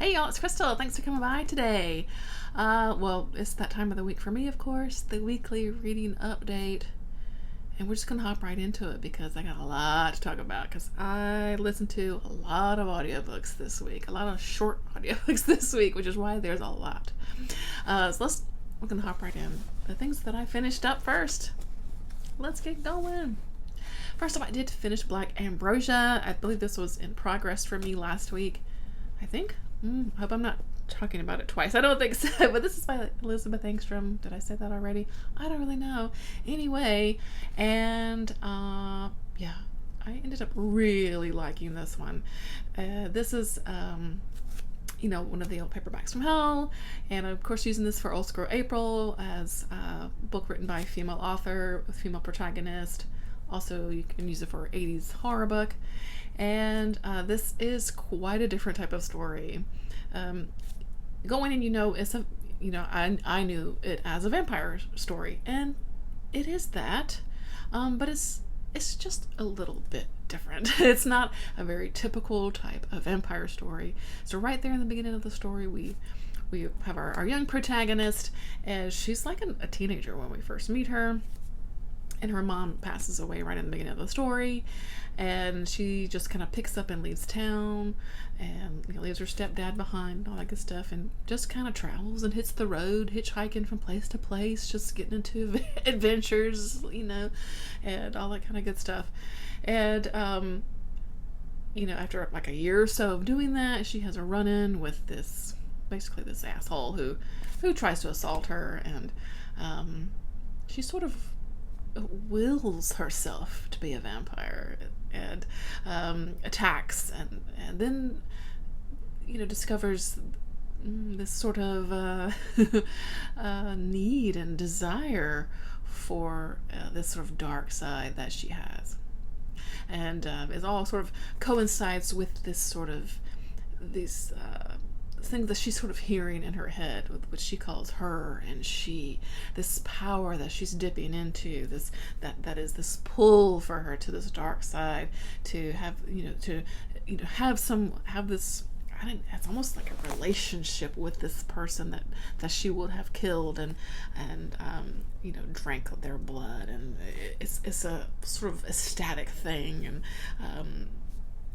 Hey y'all, it's Crystal. Thanks for coming by today. Well, it's that time of the week for me, of course, the weekly reading update. And we're just going to hop right into it because I got a lot to talk about because I listened to a lot of audiobooks this week, a lot of short audiobooks this week, which is why there's a lot. We're going to hop right in. The things that I finished up first. Let's get going. First off, I did finish Black Ambrosia. I believe this was in progress for me last week. I think. I hope I'm not talking about it twice. I don't think so, but this is by Elizabeth Engstrom. Did I say that already? I don't really know. Anyway, and yeah, I ended up really liking this one. This is one of the old paperbacks from hell, and of course using this for Old Scroll April as a book written by a female author with female protagonist. Also, you can use it for 80s horror book. And this is quite a different type of story. Going in, I knew it as a vampire story, and it is that, but it's just a little bit different. It's not a very typical type of vampire story. So right there in the beginning of the story, we have our young protagonist, and she's like a teenager when we first meet her. And her mom passes away right in the beginning of the story, and she just kind of picks up and leaves town, and leaves her stepdad behind and all that good stuff, and just kind of travels and hits the road, hitchhiking from place to place, just getting into adventures, and all that kind of good stuff. And after like a year or so of doing that, she has a run-in with this asshole who tries to assault her, and she sort of wills herself to be a vampire and attacks and then discovers this sort of need and desire for this sort of dark side that she has, and it all sort of coincides with this sort of these things that she's sort of hearing in her head, which she calls her and she, this power that she's dipping into, this that is this pull for her to this dark side, to have have this, it's almost like a relationship with this person that she would have killed and drank their blood, and it's a sort of ecstatic thing, and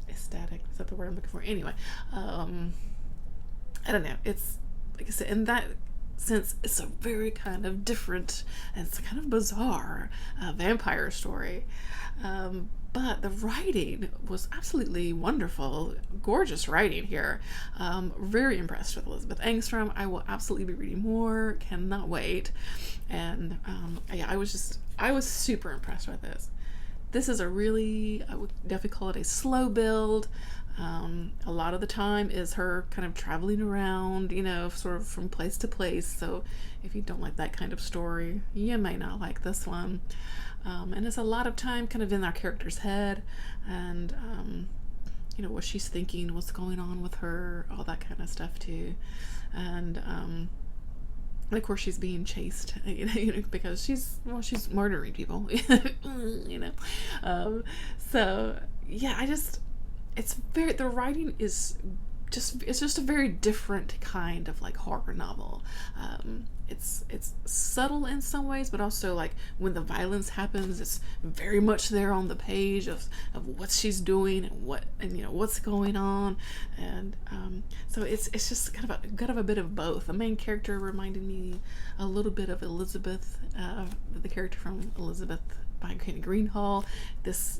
ecstatic, is that the word I'm looking for? Anyway, I don't know. It's, like I said, in that sense, it's a very kind of different and it's kind of bizarre vampire story. But the writing was absolutely wonderful. Gorgeous writing here. Very impressed with Elizabeth Engstrom. I will absolutely be reading more. Cannot wait. And I was super impressed with this. This is I would definitely call it a slow build. A lot of the time is her kind of traveling around, sort of from place to place. So if you don't like that kind of story, you may not like this one. And it's a lot of time kind of in our character's head, and what she's thinking, what's going on with her, all that kind of stuff too. And of course she's being chased, because she's murdering people, so yeah, the writing is just a very different kind of like horror novel. It's subtle in some ways, but also like when the violence happens, it's very much there on the page of what she's doing and what's going on, and so it's just kind of a bit of both. The main character reminded me a little bit of Elizabeth, the character from Elizabeth by Kenny Greenhall.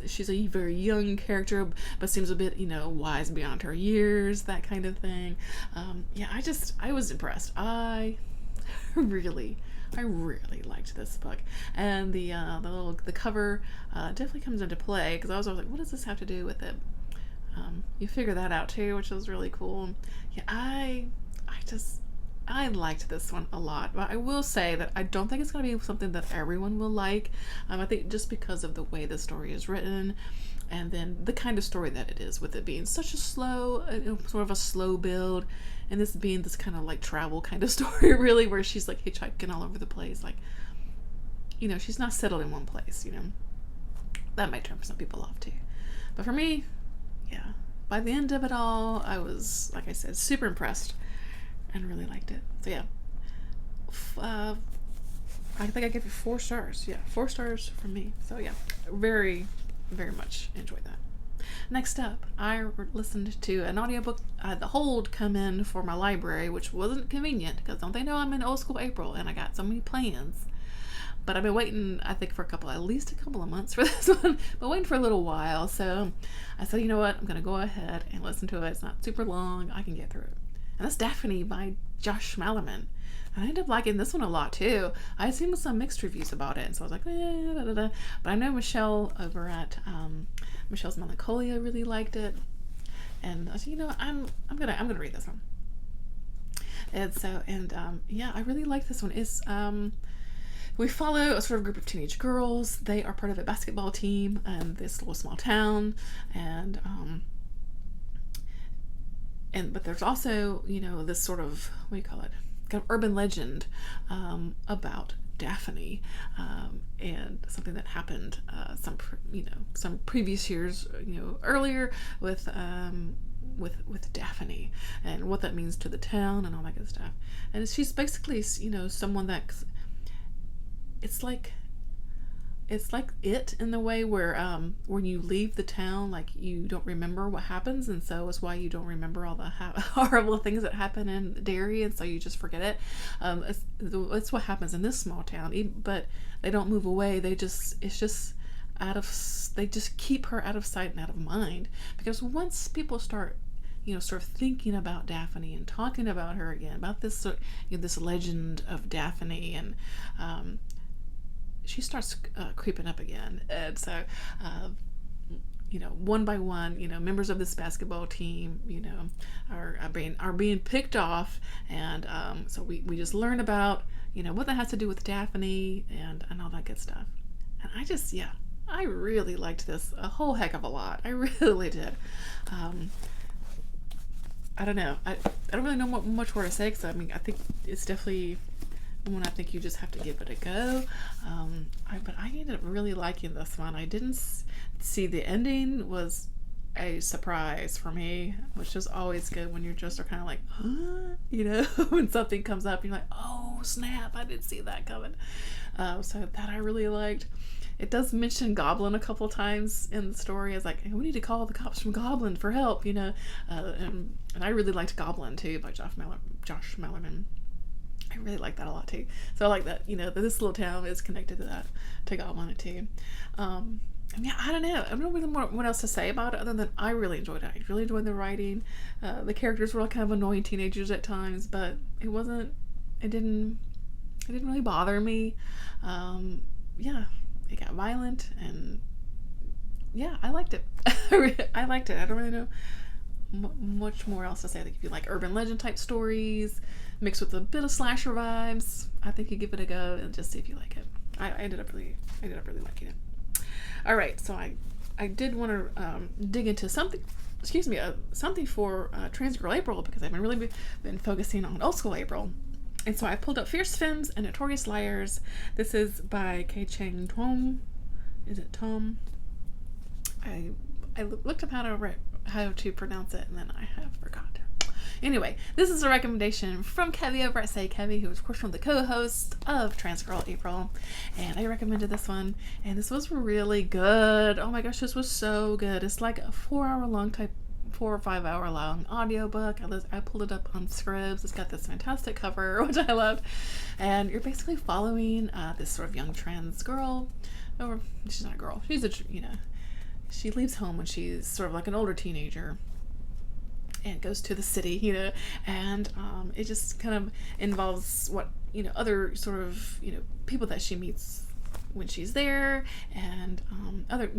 She's a very young character, but seems a bit, wise beyond her years, that kind of thing. I was impressed. I really liked this book, and the cover definitely comes into play, because I was always like, what does this have to do with it? You figure that out too, which was really cool. Yeah, I liked this one a lot, but I will say that I don't think it's going to be something that everyone will like. I think just because of the way the story is written, and then the kind of story that it is, with it being such a slow, sort of a slow build, and this being this kind of like travel kind of story, really, where she's like hitchhiking all over the place, like, she's not settled in one place, that might turn some people off too. But for me, yeah, by the end of it all, I was, like I said, super impressed and really liked it. So yeah, I think I gave it 4 stars. Yeah, 4 stars from me. So yeah, very, very much enjoyed that. Next up, I listened to an audiobook. I had the hold come in for my library, which wasn't convenient because don't they know I'm in old school April and I got so many plans. But I've been waiting, I think, for at least a couple of months for this one. But waiting for a little while. So I said, you know what? I'm going to go ahead and listen to it. It's not super long. I can get through it. And that's Daphne by Josh Malerman. And I ended up liking this one a lot too. I had seen some mixed reviews about it, and so I was like, da, da, da. But I know Michelle over at Michelle's Melancholia really liked it, and I said, you know, I'm gonna read this one. And so, yeah, I really like this one. It's we follow a sort of group of teenage girls. They are part of a basketball team in this little small town, and but there's also, you know, this sort of, what do you call it? Kind of urban legend about Daphne, and something that happened some previous years, earlier with Daphne, and what that means to the town and all that good stuff. And she's basically, someone that it's like it in the way where when you leave the town, like, you don't remember what happens, and so it's why you don't remember all the horrible things that happen in Derry, and so you just forget it. It's what happens in this small town, but they don't move away. They just keep her out of sight and out of mind, because once people start sort of thinking about Daphne and talking about her again, about this this legend of Daphne, and she starts creeping up again. And so, one by one, members of this basketball team, are being picked off. And so we just learn about, what that has to do with Daphne and all that good stuff. And I really liked this a whole heck of a lot. I really did. I don't know. I don't really know much more to say, because I think it's definitely one I think you just have to give it a go. But I ended up really liking this one. I didn't see the ending was a surprise for me, which is always good when you're just are kind of like, huh? When something comes up, you're like, oh snap, I didn't see that coming. So that I really liked. It does mention Goblin a couple times in the story. It's like, hey, we need to call the cops from Goblin for help, and I really liked Goblin too by Josh Malerman. I really like that a lot too. So I like that, that this little town is connected to Goblin too. I don't know. I don't really know what else to say about it other than I really enjoyed it. I really enjoyed the writing. The characters were kind of annoying teenagers at times, but it didn't really bother me. It got violent, and I liked it. I liked it. I don't really know much more else to say. I think if you like urban legend type stories mixed with a bit of slasher vibes, I think you give it a go and just see if you like it. I ended up really liking it. All right, so I did want to dig into something for Trans Girl April, because I've been focusing on old school April. And so I pulled up Fierce Femmes and Notorious Liars. This is by Cheng Thom. Is it Thom? I looked up how to pronounce it, and then I have forgot. Anyway, this is a recommendation from Kevy over at Say Kevy, who is, of course, one of the co-hosts of Trans Girl April. And I recommended this one, and this was really good. Oh my gosh, this was so good. It's like a 4 or 5 hour long audiobook. I pulled it up on Scribs. It's got this fantastic cover, which I loved. And you're basically following this sort of young trans girl, or she's not a girl. She's she leaves home when she's sort of like an older teenager and goes to the city, and it just kind of involves what, other sort of, people that she meets when she's there, and other,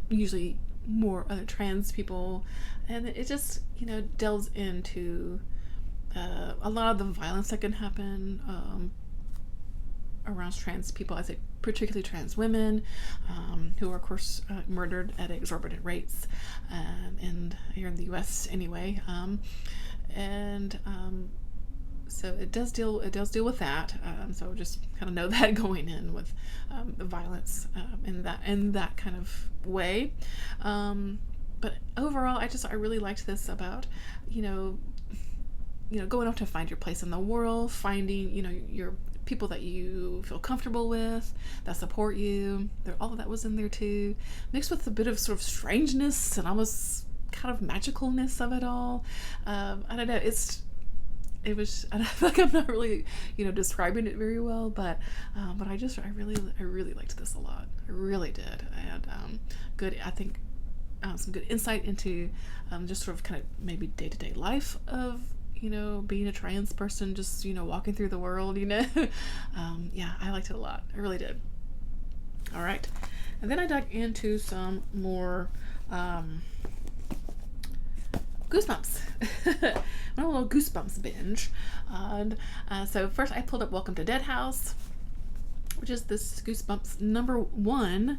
usually more other trans people, and it just delves into a lot of the violence that can happen around trans people. I say particularly trans women, who are of course murdered at exorbitant rates, and here in the U.S. anyway, so it does deal with that. So just kind of know that going in with the violence in that kind of way. But but overall, I really liked this about, you know, going off to find your place in the world, finding, your people that you feel comfortable with, that support you. All of that was in there too, mixed with a bit of sort of strangeness and almost kind of magicalness of it all. I don't know. It was. I feel like I'm not really, describing it very well, but I really liked this a lot. I really did, and good. I think some good insight into just sort of kind of maybe day-to-day life of being a trans person, just walking through the world. Yeah, I liked it a lot. I really did. All right, and then I dug into some more Goosebumps. Went on a little Goosebumps binge. And so first I pulled up Welcome to Dead House, which is this Goosebumps #1,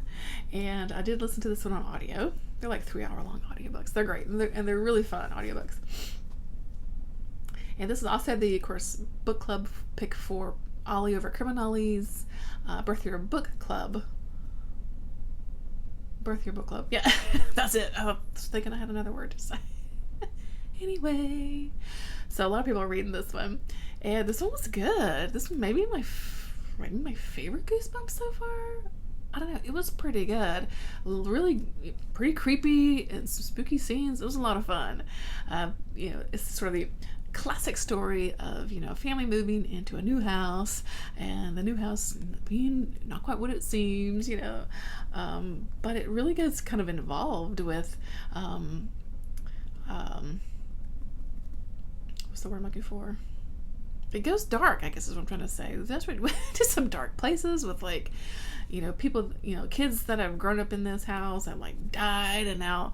and I did listen to this one on audio. They're like 3-hour long audiobooks. They're great, and they're really fun audiobooks. And this is also the, of course, book club pick for Ollie over Criminali's Birth Year Book Club. Birth Year Book Club. Yeah, that's it. I was thinking I had another word to say. Anyway, so a lot of people are reading this one, and this one was good. This one maybe my favorite Goosebumps so far. I don't know. It was pretty good. Really pretty creepy and some spooky scenes. It was a lot of fun. It's sort of the classic story of a family moving into a new house, and the new house being not quite what it seems. But it really gets kind of involved with what's the word I'm looking for? It goes dark, I guess is what I'm trying to say. That's what to some dark places with people, kids that have grown up in this house and died, and now,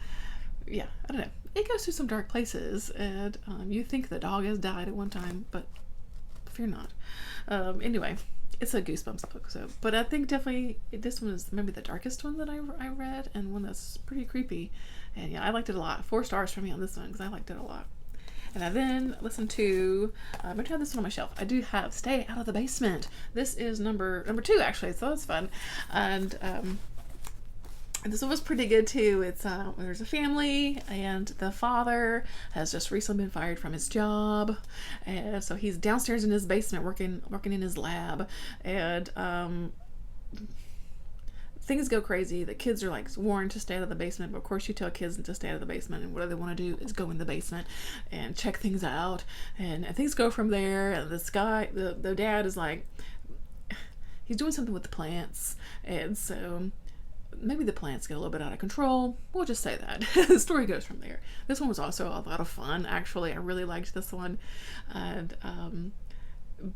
I don't know. It goes through some dark places, and you think the dog has died at one time, but fear not. Anyway, it's a Goosebumps book, but I think definitely this one is maybe the darkest one that I read, and one that's pretty creepy. And I liked it a lot. 4 stars for me on this one because I liked it a lot. And I then listened to, I'm going to have this one on my shelf. I do have Stay Out of the Basement. This is number 2, actually, so that's fun. And this one was pretty good, too. It's there's a family, and the father has just recently been fired from his job. And so he's downstairs in his basement working in his lab. And things go crazy. The kids are warned to stay out of the basement, but of course you tell kids to stay out of the basement, and what they want to do is go in the basement and check things out, and things go from there. And this guy, the dad is he's doing something with the plants, and so maybe the plants get a little bit out of control. We'll just say that. The story goes from there. This one was also a lot of fun, actually. I really liked this one, and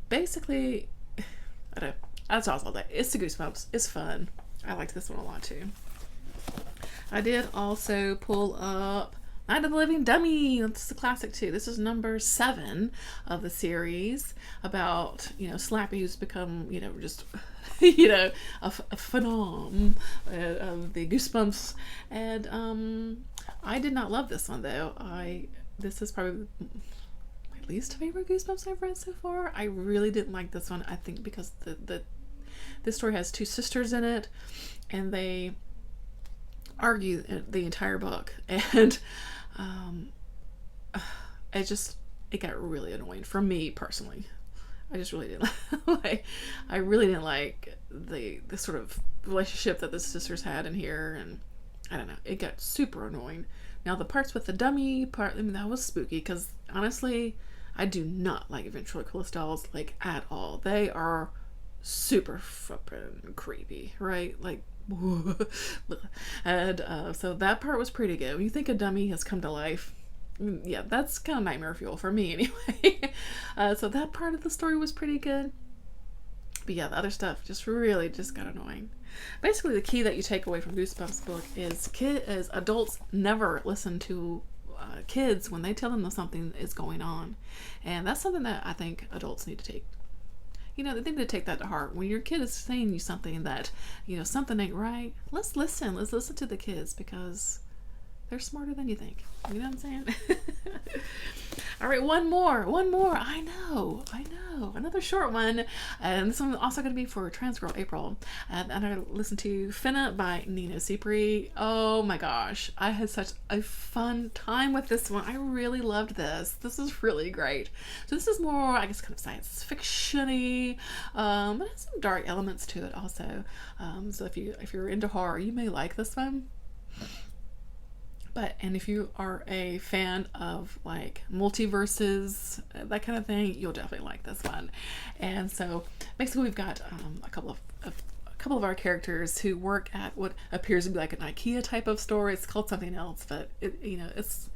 basically, I don't know, that's all that. It's the Goosebumps. It's fun. I liked this one a lot too. I did also pull up Night of the Living Dummy. That's the classic too. This is number 7 of the series about Slappy, who's become just a phenom of the Goosebumps. And I did not love this one though. This is probably my least favorite Goosebumps I've read so far. I really didn't like this one. I think because this story has 2 sisters in it, and they argue the entire book, and it got really annoying for me personally. I just really didn't I really didn't like the sort of relationship that the sisters had in here, and I don't know, it got super annoying. Now the parts with the dummy part, that was spooky, because honestly I do not like ventriloquist dolls at all. They are super fucking creepy, right? And so that part was pretty good. When you think a dummy has come to life, yeah, that's kind of nightmare fuel for me anyway. So that part of the story was pretty good. But yeah, the other stuff just really just got annoying. Basically, the key that you take away from Goosebumps book is adults never listen to kids when they tell them that something is going on. And that's something that I think adults need to take. They need to take that to heart. When your kid is saying you something that, something ain't right, let's listen. Let's listen to the kids, because They're smarter than you think. You know what I'm saying? All right, one more. I know. Another short one. And this one's also going to be for Trans Girl April. And I listened to Finna by Nino, Cipri. Oh my gosh. I had such a fun time with this one. I really loved this. This is really great. So this is more, I guess, kind of science fiction-y. But it has some dark elements to it also. So if you're into horror, you may like this one. And if you are a fan of like multiverses, that kind of thing, you'll definitely like this one. And so basically we've got a couple of our characters who work at what appears to be like an IKEA type of store. It's called something else, but it's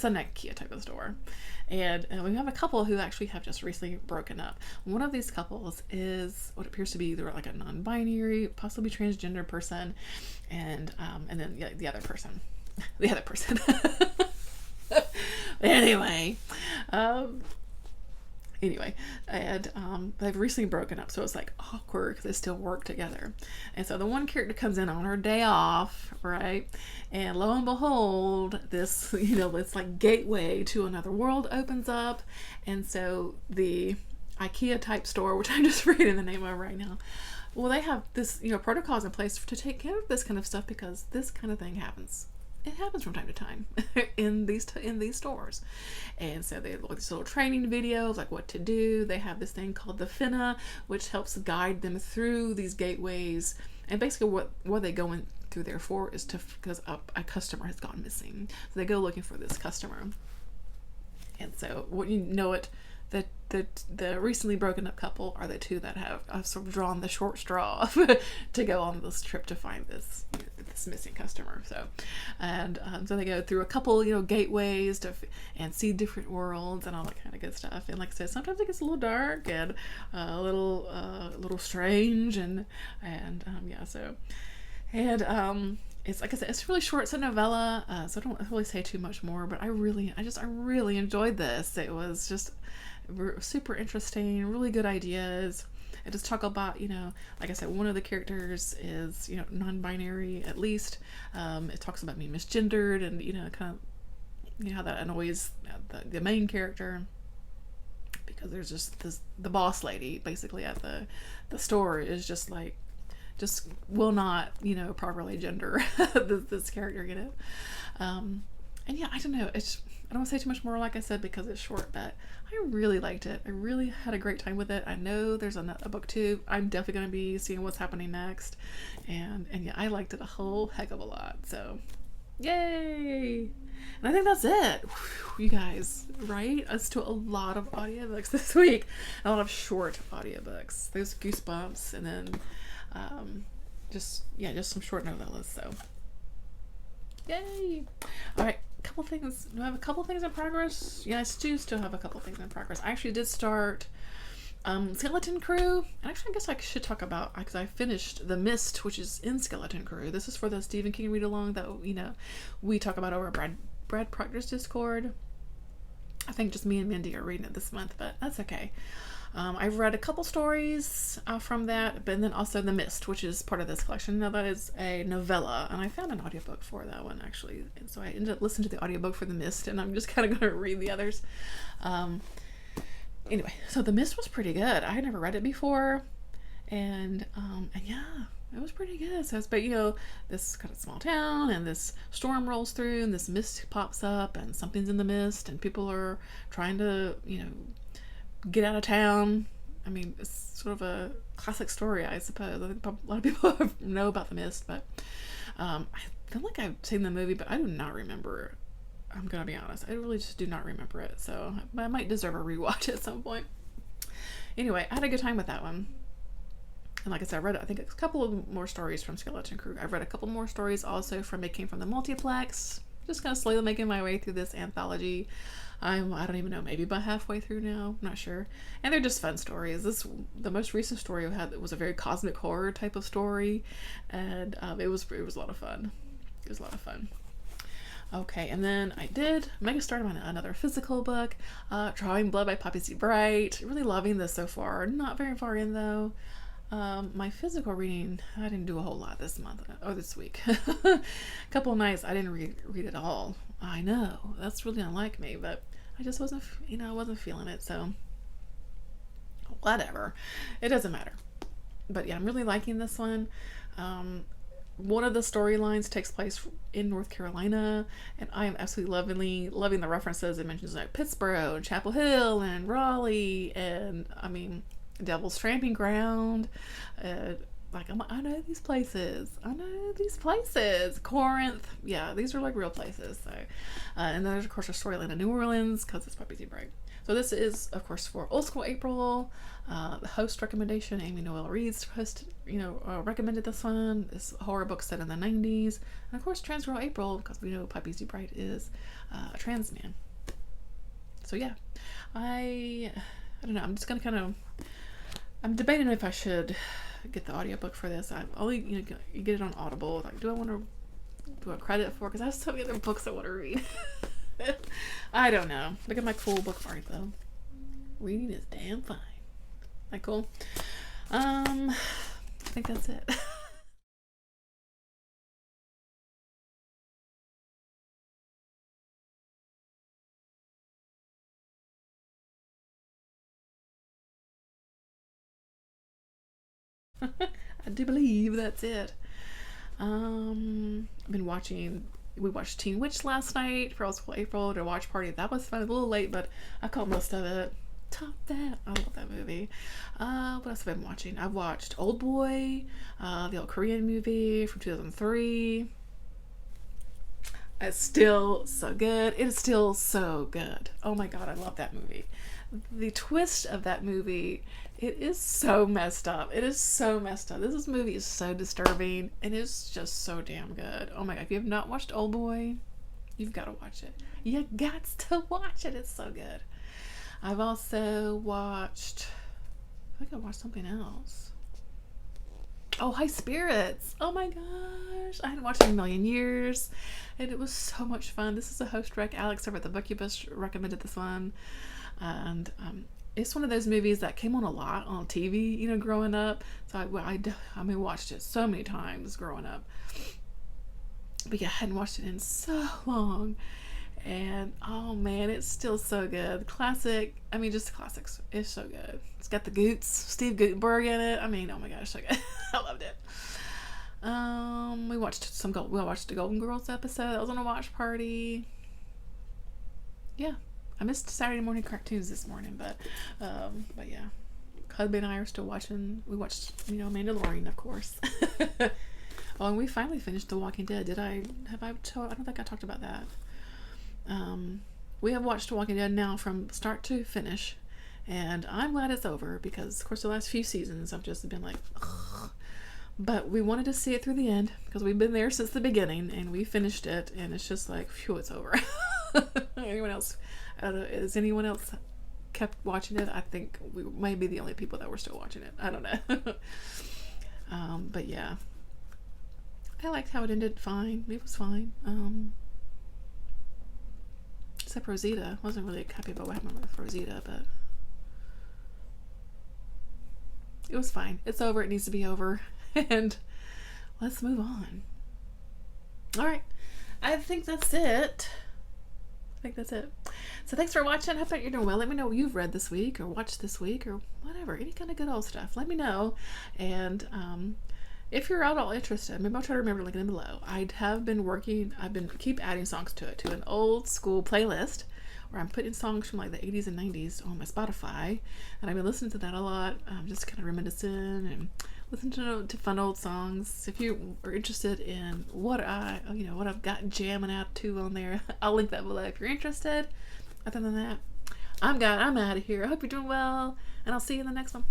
an IKEA type of store. And we have a couple who actually have just recently broken up. One of these couples is what appears to be either like a non-binary, possibly transgender person, and then the other person. Anyway, and they've recently broken up, so it's like awkward because they still work together. And so the one character comes in on her day off, right? And lo and behold, this this like gateway to another world opens up, and so the IKEA type store, which I'm just reading the name of right now. Well, they have this protocols in place to take care of this kind of stuff because this kind of thing happens. It happens from time to time in these stores. And so they have these little training videos, like what to do. They have this thing called the Finna, which helps guide them through these gateways. And basically what they go in through there for is because a customer has gone missing. So they go looking for this customer. And so the recently broken up couple are the two that have sort of drawn the short straw to go on this trip to find this missing customer. So they go through a couple gateways and see different worlds and all that kind of good stuff. And like I said, sometimes it gets a little dark and a little strange it's like I said, it's really short. It's a novella, so I don't really say too much more. But I really enjoyed this. It was just super interesting, really good ideas. It just talk about, like I said, one of the characters is, non-binary at least. It talks about being misgendered and, kind of, how that annoys the main character. Because there's just the boss lady, basically, at the store is just will not, properly gender this character, and yeah, I don't know. I don't want to say too much more, like I said, because it's short, but I really liked it. I really had a great time with it. I know there's a book too. I'm definitely going to be seeing what's happening next. And yeah, I liked it a whole heck of a lot. So, yay! And I think that's it. Whew, you guys, right? Us to a lot of audiobooks this week. A lot of short audiobooks. There's Goosebumps, and then just some short novellas. So, yay! All right. Couple things. Do I have a couple things in progress? Yeah, I do still have a couple things in progress. I actually did start Skeleton Crew. And actually, I guess I should talk about, because I finished The Mist, which is in Skeleton Crew. This is for the Stephen King read along that we talk about over Brad Proctor's Discord. I think just me and Mindy are reading it this month, but that's okay. I've read a couple stories from that, but then also The Mist, which is part of this collection. Now that is a novella, and I found an audiobook for that one actually, and so I ended up listening to the audiobook for The Mist, and I'm just kind of going to read the others. Anyway, so The Mist was pretty good. I had never read it before, and yeah, it was pretty good. So it's about, this kind of small town, and this storm rolls through, and this mist pops up, and something's in the mist, and people are trying to, get out of town. I mean, it's sort of a classic story, I suppose. I think a lot of people know about The Mist, but I feel like I've seen the movie, but I do not remember it. I'm gonna be honest. I really just do not remember it, so I might deserve a rewatch at some point. Anyway, I had a good time with that one. And like I said, I read, I think, a couple of more stories from Skeleton Crew. I've read a couple more stories also from It Came from the Multiplex. Just kind of slowly making my way through this anthology. I don't even know, maybe about halfway through now. I'm not sure. And they're just fun stories. The most recent story I had was a very cosmic horror type of story, and it was a lot of fun. It was a lot of fun. Okay, and then I maybe started on another physical book, Drawing Blood by Poppy C. Bright. Really loving this so far. Not very far in though. My physical reading, I didn't do a whole lot this month or this week. A couple of nights I didn't read at all. I know that's really unlike me, but I just wasn't, I wasn't feeling it. So whatever, it doesn't matter. But yeah, I'm really liking this one. One of the storylines takes place in North Carolina, and I am absolutely loving the references. It mentions like Pittsburgh and Chapel Hill and Raleigh, and I mean Devil's Tramping Ground. Like I know these places. I know these places. Corinth. Yeah, these are like real places. So, and then there's of course a storyline in New Orleans because it's Puppy Break. So this is of course for Old School April. The host recommendation, Amy Noel Reed's host, recommended this one. This horror book set in the 90s, and of course Trans Girl April because we know Puppy Bright is a trans man. So yeah, I don't know. I'm just gonna I'm debating if I should get the audiobook for this. I only you get it on Audible. Like, do I want to do a credit for? Because I have so many other books I want to read. I don't know. Look at my cool bookmark though. Reading is damn fine. Like cool. I think that's it. I do believe that's it. I've been watching. We watched Teen Witch last night for Old School April at a watch party. That was fun. A little late, but I caught most of it. Top that. I love that movie. What else have I been watching? I've watched Old Boy, the old Korean movie from 2003. It's still so good. It is still so good. Oh my god, I love that movie. The twist of that movie, it is so messed up. It is so messed up. This movie is so disturbing and it's just so damn good. Oh my god, if you have not watched Old Boy, you've got to watch it. You got to watch it. It's so good. I've also watched, I think I watched something else. Oh, High Spirits. Oh my gosh. I hadn't watched it in a million years. And it was so much fun. This is a host rec. Alex over at the Bookubus recommended this one. And it's one of those movies that came on a lot on TV, growing up. So I watched it so many times growing up. But yeah, I hadn't watched it in so long. And oh man, it's still so good. Classic. Just the classics. It's so good. It's got the Goots, Steve Guttenberg in it. Oh my gosh, so good. I loved it. We watched the Golden Girls episode. That was on a watch party. Yeah, I missed Saturday morning cartoons this morning, but yeah, husband and I are still watching. We watched Mandalorian, of course. Oh, and we finally finished The Walking Dead. I don't think I talked about that. We have watched The Walking Dead now from start to finish, and I'm glad it's over because, of course, the last few seasons I've just been like, ugh. But we wanted to see it through the end because we've been there since the beginning, and we finished it, and it's just like, phew, it's over. Anyone else? I don't know. Has anyone else kept watching it? I think we might be the only people that were still watching it. I don't know. But yeah, I liked how it ended. Fine, it was fine. Except Rosita. I wasn't really happy about what happened with Rosita, but it was fine. It's over. It needs to be over. And let's move on. All right. I think that's it. So thanks for watching. I hope you're doing well. Let me know what you've read this week or watched this week or whatever. Any kind of good old stuff. Let me know. And if you're at all interested, maybe I'll try to remember to link it below. I've been keep adding songs to it, to an old school playlist where I'm putting songs from like the 80s and 90s on my Spotify, and I've been listening to that a lot, just kind of reminiscing and listen to fun old songs. If you are interested in what I've got jamming out to on there, I'll link that below if you're interested. Other than that, I'm out of here. I hope you're doing well, and I'll see you in the next one.